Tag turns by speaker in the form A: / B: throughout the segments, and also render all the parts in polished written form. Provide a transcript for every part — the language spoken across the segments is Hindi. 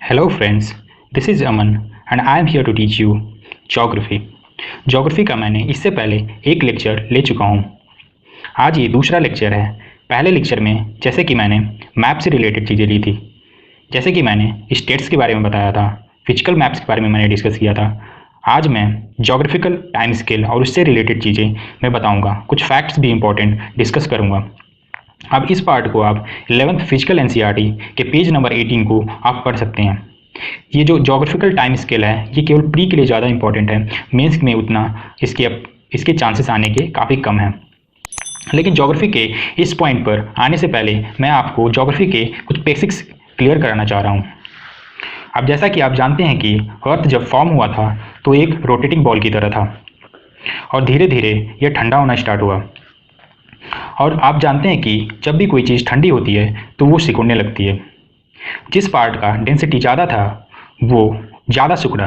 A: Hello friends, this is Aman and I am here to teach you Geography. Geography का मैंने इससे पहले एक लेक्चर ले चुका हूँ। आज ये दूसरा लेक्चर है। पहले लेक्चर में जैसे कि मैंने मैप से रिलेटेड चीज़ें ली थी, जैसे कि मैंने स्टेट्स के बारे में बताया था, फिजिकल मैप्स के बारे में मैंने डिस्कस किया था। आज मैं जोग्राफिकल टाइम स्केल और उससे रिलेटेड चीज़ें मैं बताऊँगा। कुछ फैक्ट्स भी इंपॉर्टेंट डिस्कस करूँगा। अब इस पार्ट को आप 11th फिजिकल एनसीईआरटी के पेज नंबर 18 को आप पढ़ सकते हैं। ये जो जोग्राफिकल टाइम स्केल है ये केवल प्री के लिए ज़्यादा इंपॉर्टेंट है, मेंस में उतना इसके चांसेस आने के काफ़ी कम हैं। लेकिन जोग्राफी के इस पॉइंट पर आने से पहले मैं आपको जोग्राफी के कुछ बेसिक्स क्लियर कराना चाह रहा हूँ। अब जैसा कि आप जानते हैं कि अर्थ जब फॉर्म हुआ था तो एक रोटेटिंग बॉल की तरह था और धीरे धीरे यह ठंडा होना स्टार्ट हुआ। और आप जानते हैं कि जब भी कोई चीज़ ठंडी होती है तो वो सिकुड़ने लगती है। जिस पार्ट का डेंसिटी ज़्यादा था वो ज़्यादा सिकुड़ा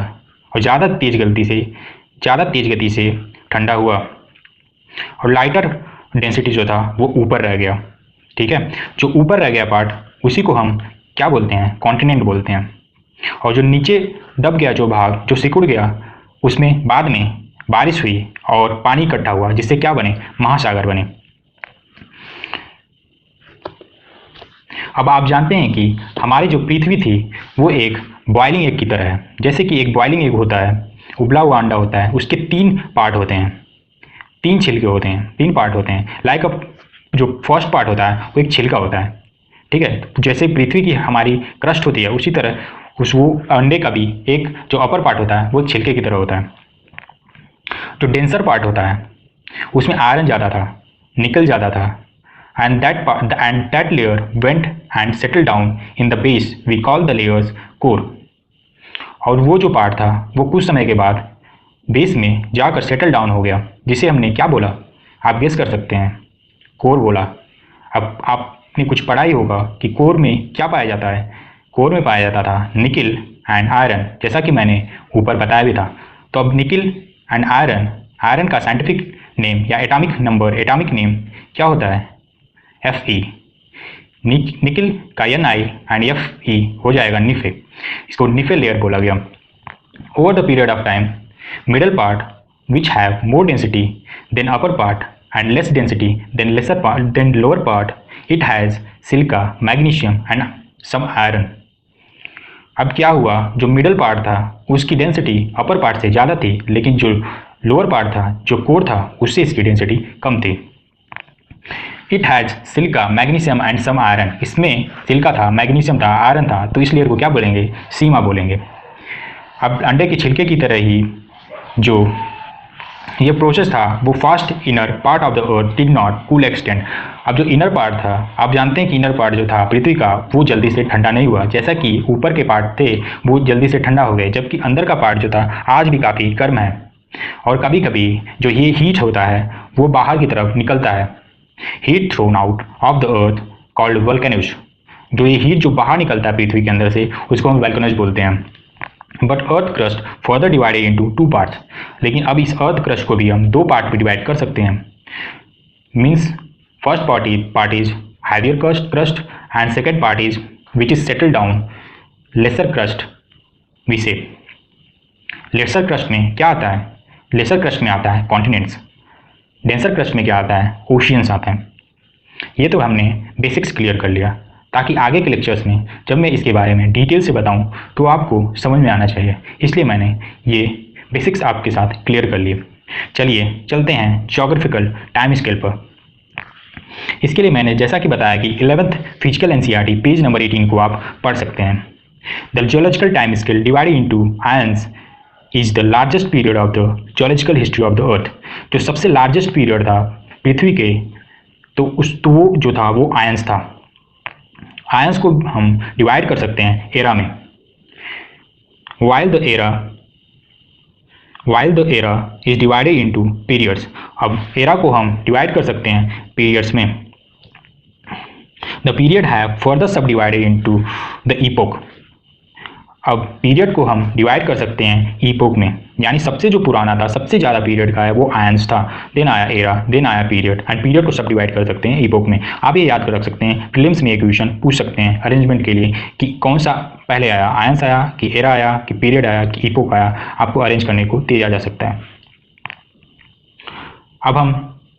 A: और ज़्यादा तेज़ गति से ठंडा हुआ और लाइटर डेंसिटी जो था वो ऊपर रह गया। ठीक है, जो ऊपर रह गया पार्ट उसी को हम क्या बोलते हैं, कॉन्टिनेंट बोलते हैं। और जो नीचे दब गया जो भाग जो सिकुड़ गया उसमें बाद में बारिश हुई और पानी इकट्ठा हुआ जिससे क्या बने, महासागर बने। अब आप जानते हैं कि हमारी जो पृथ्वी थी वो एक बॉइलिंग एग की तरह है। जैसे कि एक बॉइलिंग एग होता है, उबला हुआ अंडा होता है, उसके 3 पार्ट होते हैं, 3 छिलके होते हैं, 3 पार्ट होते हैं। लाइक अब जो फर्स्ट पार्ट होता है वो एक छिलका होता है। ठीक है, तो जैसे पृथ्वी की हमारी क्रस्ट होती है उसी तरह वो अंडे का भी एक जो अपर पार्ट होता है वो छिलके की तरह होता है। जो डेंसर पार्ट होता है उसमें आयरन ज़्यादा था, निकल ज़्यादा था, and that layer went and settled down in the base we call the layers core। और वो जो पार्ट था वो कुछ समय के बाद बेस में जाकर सेटल डाउन हो गया जिसे हमने क्या बोला, आप गेस कर सकते हैं, कोर बोला। अब आपने कुछ पढ़ा ही होगा कि कोर में क्या पाया जाता है। कोर में पाया जाता था निकिल एंड आयरन, जैसा कि मैंने ऊपर बताया भी था। तो अब निकिल एंड आयरन का साइंटिफिक नेम या एटॉमिक नेम क्या होता है, Fe। निकिल का Ni एंड Fe हो जाएगा निफे। इसको निफे लेयर बोला गया। Over the period of time middle part which have more density than upper part and less density than lower part it has silica, magnesium and some iron. अब क्या हुआ, जो मिडल पार्ट था उसकी डेंसिटी अपर पार्ट से ज़्यादा थी, लेकिन जो लोअर पार्ट था जो कोर था उससे इसकी डेंसिटी कम थी। It has silica, magnesium and some iron. इसमें सिलिका था, मैग्नीशियम था, आयरन था, तो इस लेयर को क्या बोलेंगे, सीमा बोलेंगे। अब अंडे के छिलके की तरह ही जो ये प्रोसेस था वो fast inner part of the earth did not cool extend. अब जो इनर पार्ट था, आप जानते हैं कि इनर पार्ट जो था पृथ्वी का वो जल्दी से ठंडा नहीं हुआ। जैसा कि ऊपर के पार्ट थे वो जल्दी से ठंडा हो गए, जबकि अंदर का पार्ट जो था आज भी काफ़ी गर्म है और कभी कभी जो ये हीट होता है वो बाहर की तरफ निकलता है। Heat thrown out of the earth called वल्केनोज। जो ये हीट जो बाहर निकलता है पृथ्वी के अंदर से उसको हम वल्केनोज बोलते हैं। But earth crust further divided into 2 parts. लेकिन अब इस अर्थ क्रस्ट को भी हम 2 पार्ट में डिवाइड कर सकते हैं। Means first part is heavier crust and second part is which is settle down lesser crust. We say lesser crust में क्या आता है, लेसर क्रस्ट में आता है कॉन्टिनेंट्स। डेंसर क्रस्ट में क्या आता है, ओशियंस आते हैं। ये तो हमने बेसिक्स क्लियर कर लिया, ताकि आगे के लेक्चर्स में जब मैं इसके बारे में डिटेल से बताऊं तो आपको समझ में आना चाहिए, इसलिए मैंने ये बेसिक्स आपके साथ क्लियर कर लिए। चलिए चलते हैं जोग्राफिकल टाइम स्केल पर। इसके लिए मैंने जैसा कि बताया कि 11th physical NCERT page number 18 को आप पढ़ सकते हैं। The geological time scale divided into ions is the largest period of the geological history of the अर्थ। जो सबसे लार्जेस्ट पीरियड था पृथ्वी के तो वो जो था वो आयंस था। आयंस को हम डिवाइड कर सकते हैं एरा में। While the era is divided into periods. अब एरा को हम डिवाइड कर सकते हैं पीरियड्स में। द पीरियड हैव फर्दर सब डिवाइडेड इनटू द इपोक। अब पीरियड को हम डिवाइड कर सकते हैं ईपोक में, यानी सबसे जो पुराना था, सबसे ज़्यादा पीरियड का है वो आयंस था, देन आया एरा, देन आया पीरियड, एंड पीरियड को सब डिवाइड कर सकते हैं ईपोक में। आप ये याद कर रख सकते हैं, प्रीलिम्स में एक क्वेश्चन पूछ सकते हैं अरेंजमेंट के लिए कि कौन सा पहले आया, आयंस आया कि एरा आया कि पीरियड आया कि इपोक आया, आपको अरेंज करने को दिया जा सकता है। अब हम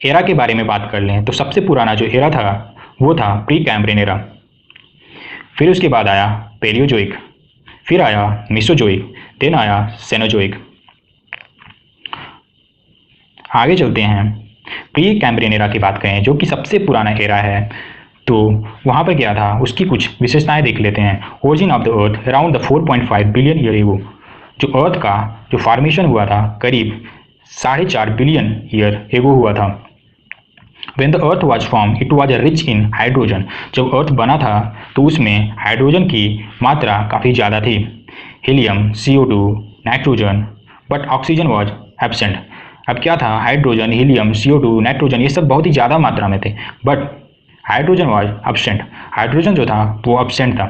A: एरा के बारे में बात कर लें तो सबसे पुराना जो एरा था वो था प्री कैम्ब्रियन एरा। फिर उसके बाद आया पेलियोजोइक, फिर आया मेसोजोइक, देन आया सेनोजोइक। आगे चलते हैं, प्री कैम्ब्रियन एरा की बात करें जो कि सबसे पुराना एरा है, तो वहाँ पर क्या था उसकी कुछ विशेषताएं देख लेते हैं। Origin of the earth around the 4.5 billion year ago, जो अर्थ का जो फॉर्मेशन हुआ था करीब 4.5 बिलियन ईयर एगो हुआ था। When the earth was formed, it was rich in hydrogen. जब अर्थ बना था तो उसमें हाइड्रोजन की मात्रा काफ़ी ज़्यादा थी, helium, CO2, nitrogen, but oxygen was absent. अब क्या था, हाइड्रोजन, हीलियम, CO2, नाइट्रोजन ये सब बहुत ही ज़्यादा मात्रा में थे, but hydrogen was absent, hydrogen जो था वो एबसेंट था।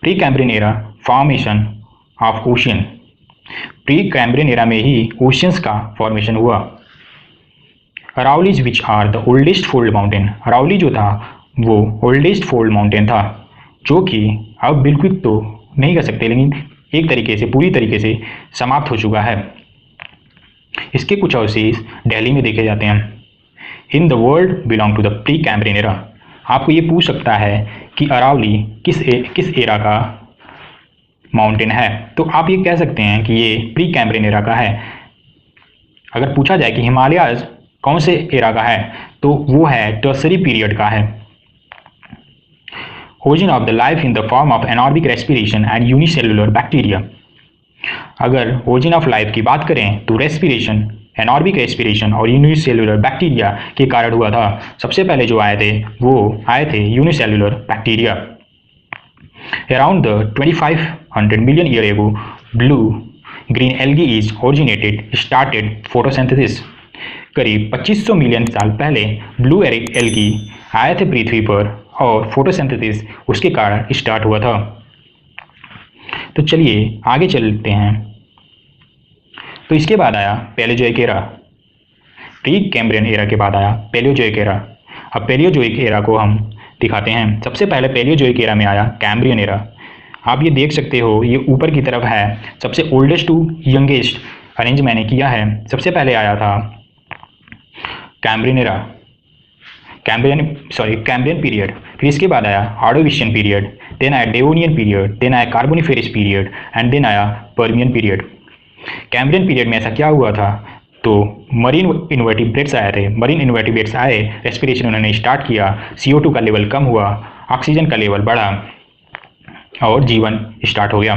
A: Pre Cambrian era formation of ocean, pre Cambrian era में ही ओशियंस का फॉर्मेशन हुआ। Aravallis which are the oldest fold mountain, Aravalli जो था वो ओल्डेस्ट फोल्ड माउंटेन था, जो कि अब बिल्कुल तो नहीं कह सकते लेकिन एक तरीके से पूरी तरीके से समाप्त हो चुका है। इसके कुछ अवशेष दिल्ली में देखे जाते हैं। In the world belong to the pre Cambrian era. आपको ये पूछ सकता है कि अरावली किस एरा का माउंटेन है, तो आप ये कह सकते हैं कि ये प्री कैम्ब्रियन एरा का है। अगर पूछा जाए कि हिमालयाज कौन से एरा का है, तो वो है टर्सरी पीरियड का है। Origin of the life in the form of anaerobic respiration and unicellular bacteria. अगर ओरिजिन ऑफ लाइफ की बात करें तो रेस्पिरेशन, एनारोबिक रेस्पिरेशन और यूनिसेलुलर बैक्टीरिया के कारण हुआ था। सबसे पहले जो आए थे unicellular bacteria. Around the 2500 million year ago blue green algae is originated started photosynthesis. करीब 2500 मिलियन साल पहले ब्लू एल्गी आए थे पृथ्वी पर और फोटोसिंथेसिस उसके कारण स्टार्ट हुआ था। तो चलिए आगे चलते हैं। तो इसके बाद आया Palaeozoic era. Pre Cambrian era के बाद आया पैलियोजोइक एरा। अब पैलियोजोइक एरा को हम दिखाते हैं। सबसे पहले पैलियोजोइक एरा में आया कैम्ब्रियन एरा। आप ये देख सकते हो, ये ऊपर की तरफ है, सबसे ओल्डेस्ट टू यंगेस्ट अरेंज मैंने किया है। सबसे पहले आया था कैम्ब्रियन एरा, कैम्ब्रियन पीरियड। फिर इसके बाद आया ऑर्डोविशियन पीरियड, देन आया डेवोनियन पीरियड, देन आया कार्बोनिफेरस पीरियड एंड देन आया पर्मियन पीरियड। कैम्ब्रियन पीरियड में ऐसा क्या हुआ था, तो मरीन इन्वर्टिब्रेट्स आए थे। मरीन इन्वर्टिब्रेट्स आए, रेस्पिरेशन उन्होंने स्टार्ट किया, CO2 का लेवल कम हुआ, ऑक्सीजन का लेवल बढ़ा और जीवन स्टार्ट हो गया।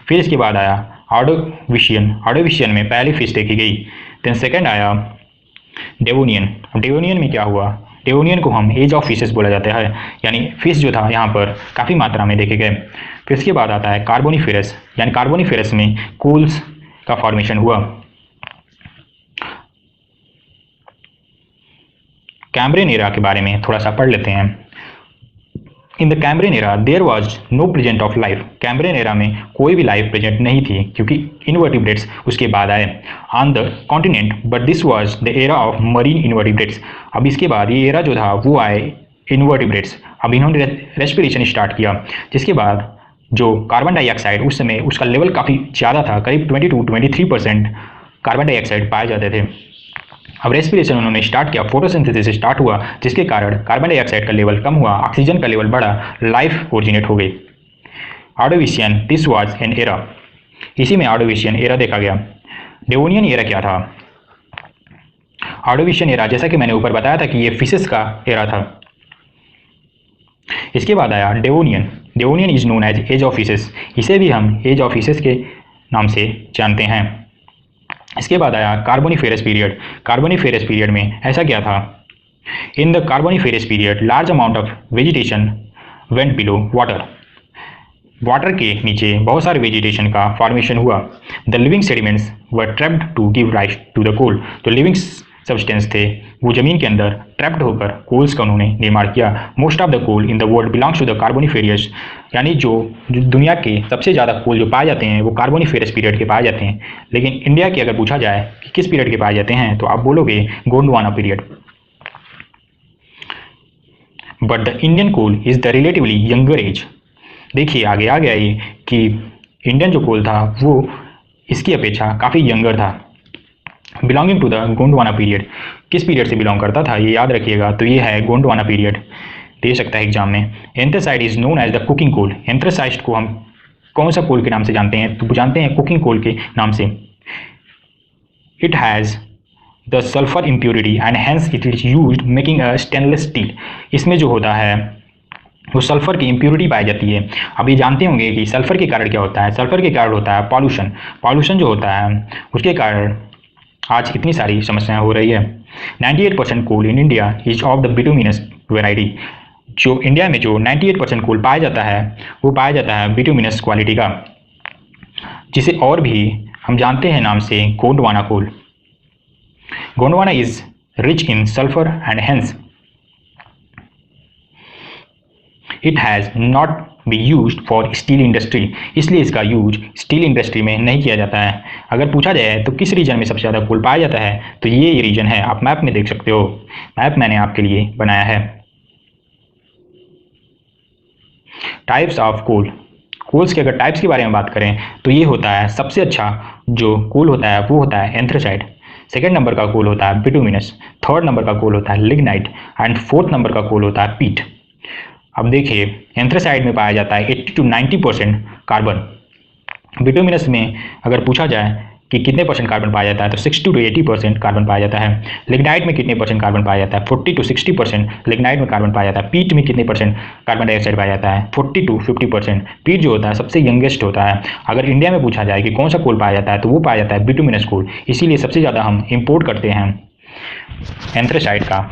A: फिर इसके बाद आया ऑर्डोविशियन में पहली फिश देखी गई। देन सेकेंड आया डेवोनियन। डेवोनियन में क्या हुआ, डेवोनियन को हम एज ऑफ फिशेस बोला जाता है, यानी फिश जो था यहाँ पर काफ़ी मात्रा में देखे गए। फिर इसके बाद आता है कार्बोनिफेरस, यानी कार्बोनिफेरस में कोल्स का फॉर्मेशन हुआ। कैम्ब्रियन एरा के बारे में थोड़ा सा पढ़ लेते हैं। In the Cambrian era there was no present of life. Cambrian era में कोई भी लाइफ प्रेजेंट नहीं थी क्योंकि इन्वर्टिब्रेट्स उसके बाद आए on the continent, but this was the era of marine invertebrates. अब इसके बाद ये एरा जो था वो आए इन्वर्टिब्रेट्स। अब इन्होंने रेस्पिरेशन स्टार्ट किया, जिसके बाद जो कार्बन डाइऑक्साइड उस समय उसका लेवल काफ़ी ज़्यादा था, करीब 20 to 23% कार्बन डाइऑक्साइड पाए जाते थे। अब रेस्पिरेशन उन्होंने स्टार्ट किया, फोटोसिंथेसिस स्टार्ट हुआ, जिसके कारण कार्बन डाइऑक्साइड का लेवल कम हुआ, ऑक्सीजन का लेवल बढ़ा, लाइफ ओरिजिनेट हो गई। Ordovician, this was an era. इसी में ऑर्डोविशियन एरा देखा गया। डेवोनियन एरा क्या था, ऑर्डोविशियन एरा जैसा कि मैंने ऊपर बताया था कि ये फिशेस का एरा था। इसके बाद आया Devonian. Devonian is known as age of fishes, इसे भी हम एज ऑफ फिशेस के नाम से जानते हैं। इसके बाद आया कार्बोनिफेरस पीरियड। कार्बोनिफेरस पीरियड में ऐसा क्या था, in the Carboniferous period large amount of vegetation went below water. Water के नीचे बहुत सारे वेजिटेशन का फॉर्मेशन हुआ। The living sediments were trapped to give rise to the coal. जो लिविंग सब्सटेंस थे वो जमीन के अंदर ट्रैप्ड होकर कोल्स का उन्होंने निर्माण किया। Most of the coal in the world belongs to the carboniferous, यानी जो दुनिया के सबसे ज़्यादा कोल जो पाए जाते हैं वो कार्बोनिफेरस पीरियड के पाए जाते हैं। लेकिन इंडिया की अगर पूछा जाए कि किस पीरियड के पाए जाते हैं तो आप बोलोगे Gondwana period. But the Indian coal is the relatively younger age. देखिए आगे आ गया ये कि इंडियन जो कोल था वो इसकी अपेक्षा काफ़ी यंगर था, belonging to the Gondwana period. किस पीरियड से बिलोंग करता था ये याद रखिएगा, तो ये है गोंडवाना पीरियड, दे सकता है एग्जाम में। Anthracite is known as the cooking coal. Anthracite को हम कौन सा कोल के नाम से जानते हैं, तो जानते हैं कुकिंग कोल के नाम से। It has the sulphur impurity and hence it is use making a stainless steel. इसमें जो होता है वो सल्फर की इम्प्योरिटी पाई जाती है। अब ये जानते होंगे कि सल्फर के कारण क्या होता है। सल्फर के कारण होता है पॉल्यूशन। पॉल्यूशन जो होता है उसके कारण आज इतनी सारी समस्याएं हो रही है। 98% coal in India is of the bituminous variety. जो इंडिया में जो 98% कोल पाया जाता है वो पाया जाता है बिटुमिनस क्वालिटी का, जिसे और भी हम जानते हैं नाम से Gondwana coal. Gondwana is rich in sulphur and hence it has not be use for steel industry. इसलिए इसका यूज स्टील इंडस्ट्री में नहीं किया जाता है। अगर पूछा जाए तो किस रीजन में सबसे ज़्यादा कोल पाया जाता है, तो ये रीजन है, आप मैप में देख सकते हो। मैप मैंने आपके लिए बनाया है। Types of coal. कोल्स के अगर टाइप्स के बारे में बात करें तो ये होता है, सबसे अच्छा जो कोल होता है वो होता है एंथ्रासाइट। सेकेंड नंबर का कोल होता है बिटुमिनस। थर्ड नंबर का कोल होता है लिग्नाइट एंड फोर्थ नंबर का कोल होता है पीट। अब देखिए एंथ्रासाइड में पाया जाता है 80 to 90% कार्बन। बिटुमिनस में अगर पूछा जाए कि कितने परसेंट कार्बन पाया जाता है तो 60 to 80% कार्बन पाया जाता है। लिग्नाइट में कितने परसेंट कार्बन पाया जाता है, 40 to 60% लिग्नाइट में कार्बन पाया जाता है। पीट में कितने परसेंट कार्बन डाइऑक्साइड पाया जाता है, 40 to 50%। पीट जो होता है सबसे यंगेस्ट होता है। अगर इंडिया में पूछा जाए कि कौन सा कोल पाया जाता है तो वो पाया जाता है बिटुमिनस कोल। इसीलिए सबसे ज़्यादा हम इम्पोर्ट करते हैं एंथ्रासाइड का।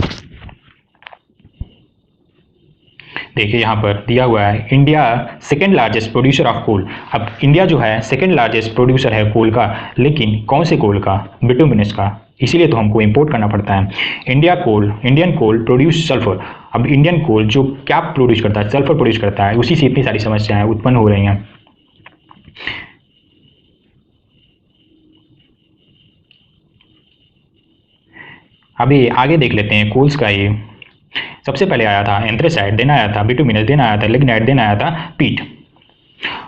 A: देखिए यहाँ पर दिया हुआ है India second largest producer of coal. अब इंडिया जो है सेकेंड लार्जेस्ट प्रोड्यूसर है कोल का, लेकिन कौन से कोल का, बिटुमिनस का। इसीलिए तो हमको इंपोर्ट करना पड़ता है। Indian coal produce sulphur. अब इंडियन कोल जो क्या प्रोड्यूस करता है, सल्फर प्रोड्यूस करता है, उसी से इतनी सारी समस्याएं उत्पन्न हो रही हैं। अभी आगे देख लेते हैं कोल्स का। ये सबसे पहले आया था एंथ्रासाइट, देन आया था बिटुमिनस, देन आया था लिग्नाइट, देन आया था पीट।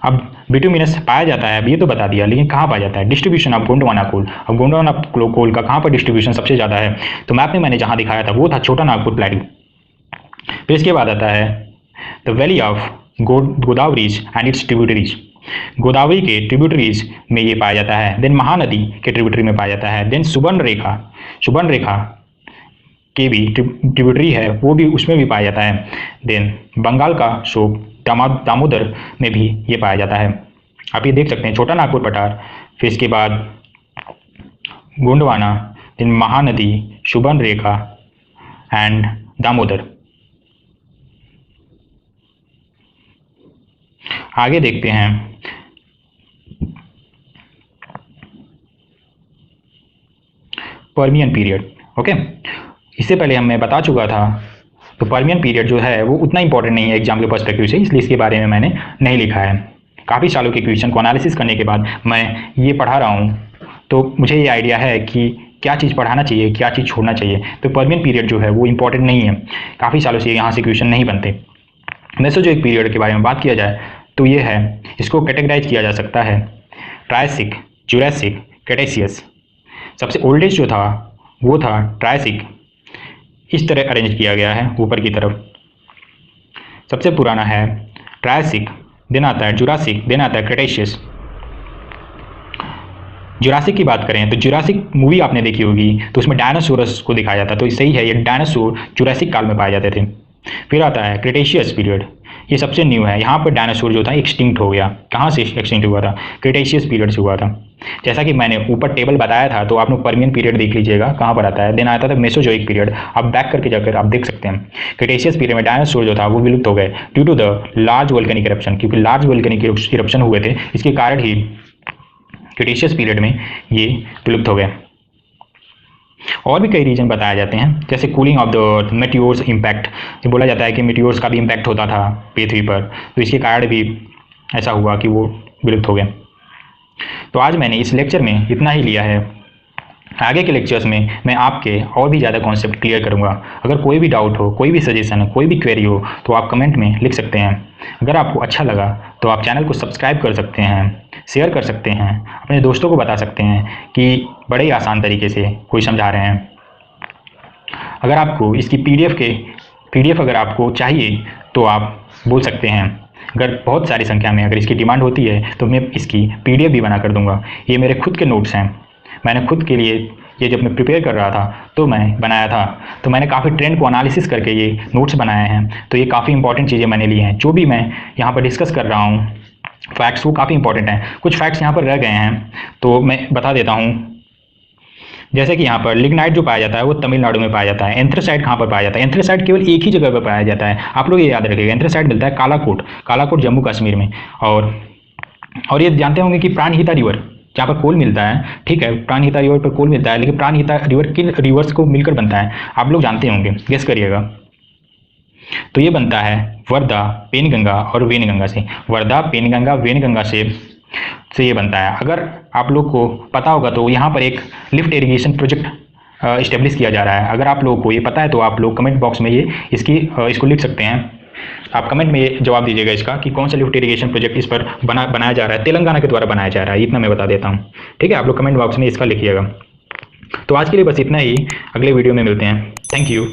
A: अब बिटुमिनस पाया जाता है, अब ये तो बता दिया, लेकिन कहाँ पाया जाता है, डिस्ट्रीब्यूशन ऑफ गोंडवाना कोल। अब गोंडवाना कोल का कहाँ पर डिस्ट्रीब्यूशन सबसे ज़्यादा है, तो मैप में मैंने जहाँ दिखाया था वो था छोटा नागपुर प्लेटू। फिर इसके बाद आता है the valley of Godavaris and its tributaries. Godavari के ट्रिब्यूटरीज में ये पाया जाता है। देन महानदी के ट्रिब्यूटरी में पाया जाता है। देन सुबर्ण रेखा के भी ट्रिब्यूटरी है, वो भी उसमें भी पाया जाता है। देन बंगाल का शोक दामोदर में भी ये पाया जाता है। आप ये देख सकते हैं छोटा नागपुर पठार, फिर इसके बाद गोंडवाना, देन महानदी, सुबर्ण रेखा एंड दामोदर। आगे देखते हैं पर्मियन पीरियड। ओके, इससे पहले मैं बता चुका था, तो पर्मियन पीरियड जो है वो उतना इंपॉर्टेंट नहीं है एग्जाम के पर्सपेक्टिव से, इसलिए इसके बारे में मैंने नहीं लिखा है। काफ़ी सालों के क्वेश्चन को एनालिसिस करने के बाद मैं ये पढ़ा रहा हूँ, तो मुझे ये आइडिया है कि क्या चीज़ पढ़ाना चाहिए, क्या चीज़ छोड़ना चाहिए। तो पर्मियन पीरियड जो है वो इंपॉर्टेंट नहीं है, काफ़ी सालों से यहाँ से क्वेश्चन नहीं बनते। वैसे जो एक पीरियड के बारे में बात किया जाए तो ये है, इसको कैटेगराइज किया जा सकता है ट्रायसिक, जुरासिक, क्रेटेशियस। सबसे ओल्डेस्ट जो था वो था ट्रायसिक, इस तरह अरेंज किया गया है ऊपर की तरफ। सबसे पुराना है ट्रायसिक, देन आता है जुरासिक, देन आता है क्रेटेशियस। जुरासिक की बात करें तो जुरासिक मूवी आपने देखी होगी, तो उसमें डायनासोरस को दिखाया जाता, तो सही है, ये डायनासोर जुरासिक काल में पाए जाते थे। फिर आता है क्रेटेशियस पीरियड, ये सबसे न्यू है। यहाँ पर डायनासोर जो था एक्सटिंक्ट हो गया। कहाँ से एक्सटिंक्ट हुआ था, क्रेटेशियस पीरियड से हुआ था। जैसा कि मैंने ऊपर टेबल बताया था, तो आप लोग पर्मियन पीरियड देख लीजिएगा कहाँ पर आता है। देन आता था मेसोजोइक पीरियड, आप बैक करके जाकर आप देख सकते हैं। क्रेटेशियस पीरियड में डायनासोर जो था वो विलुप्त हो गए due to the large volcanic eruption, क्योंकि लार्ज वोल्केनिक इरप्शन हुए थे, इसके कारण ही क्रेटेशियस पीरियड में ये विलुप्त हो गए। और भी कई रीजन बताए जाते हैं, जैसे cooling of the earth, meteors impact. ये बोला जाता है कि मेटियोर्स का भी इम्पैक्ट होता था पृथ्वी पर, तो इसके कारण भी ऐसा हुआ कि वो विलुप्त हो गए। तो आज मैंने इस लेक्चर में इतना ही लिया है। आगे के लेक्चर्स में मैं आपके और भी ज़्यादा कॉन्सेप्ट क्लियर करूँगा। अगर कोई भी डाउट हो, कोई भी सजेशन हो, कोई भी क्वेरी हो तो आप कमेंट में लिख सकते हैं। अगर आपको अच्छा लगा तो आप चैनल को सब्सक्राइब कर सकते हैं, शेयर कर सकते हैं, अपने दोस्तों को बता सकते हैं कि बड़े ही आसान तरीके से कोई समझा रहे हैं। अगर आपको इसकी पीडीएफ अगर आपको चाहिए तो आप बोल सकते हैं। अगर बहुत सारी संख्या में अगर इसकी डिमांड होती है तो मैं इसकी पीडीएफ भी बना कर दूंगा। ये मेरे खुद के नोट्स हैं, मैंने खुद के लिए ये जब मैं प्रिपेयर कर रहा था तो मैं बनाया था। तो मैंने काफ़ी ट्रेंड को एनालिसिस करके ये नोट्स बनाए हैं। तो ये काफ़ी इंपॉर्टेंट चीज़ें मैंने ली हैं। जो भी मैं यहाँ पर डिस्कस कर रहा हूँ फैक्ट्स, वो काफ़ी इंपॉर्टेंट हैं। कुछ फैक्ट्स यहाँ पर रह गए हैं तो मैं बता देता हूँ। जैसे कि यहाँ पर लिग्नाइट जो पाया जाता है वो तमिलनाडु में पाया जाता है। एंथ्रेसाइट कहाँ पर पाया जाता है? एंथ्रेसाइट केवल एक ही जगह पर पाया जाता है, आप लोग ये याद रखिएगा। एंथ्रेसाइट मिलता है कालाकोट जम्मू कश्मीर में। और ये जानते होंगे कि प्राणहिता रिवर जहाँ पर कोल मिलता है, ठीक है, प्राणहिता रिवर पर कोल मिलता है, लेकिन प्राणहिता रिवर किन रिवर्स को मिलकर बनता है आप लोग जानते होंगे, गेस करिएगा। तो ये बनता है वर्धा, पेनगंगा और वेनगंगा से। वर्धा, पेनगंगा, वेनगंगा से ये बनता है। अगर आप लोग को पता होगा तो यहाँ पर एक लिफ्ट इरिगेशन प्रोजेक्ट इस्टेब्लिश किया जा रहा है। अगर आप लोगों को ये पता है तो आप लोग कमेंट बॉक्स में ये इसको लिख सकते हैं। आप कमेंट में ये जवाब दीजिएगा इसका कि कौन सा लिफ्ट इरिगेशन प्रोजेक्ट इस पर बनाया जा रहा है। तेलंगाना के द्वारा बनाया जा रहा है, इतना मैं बता देता हूँ। ठीक है, आप लोग कमेंट बॉक्स में इसका लिखिएगा। तो आज के लिए बस इतना ही, अगले वीडियो में मिलते हैं। Thank you.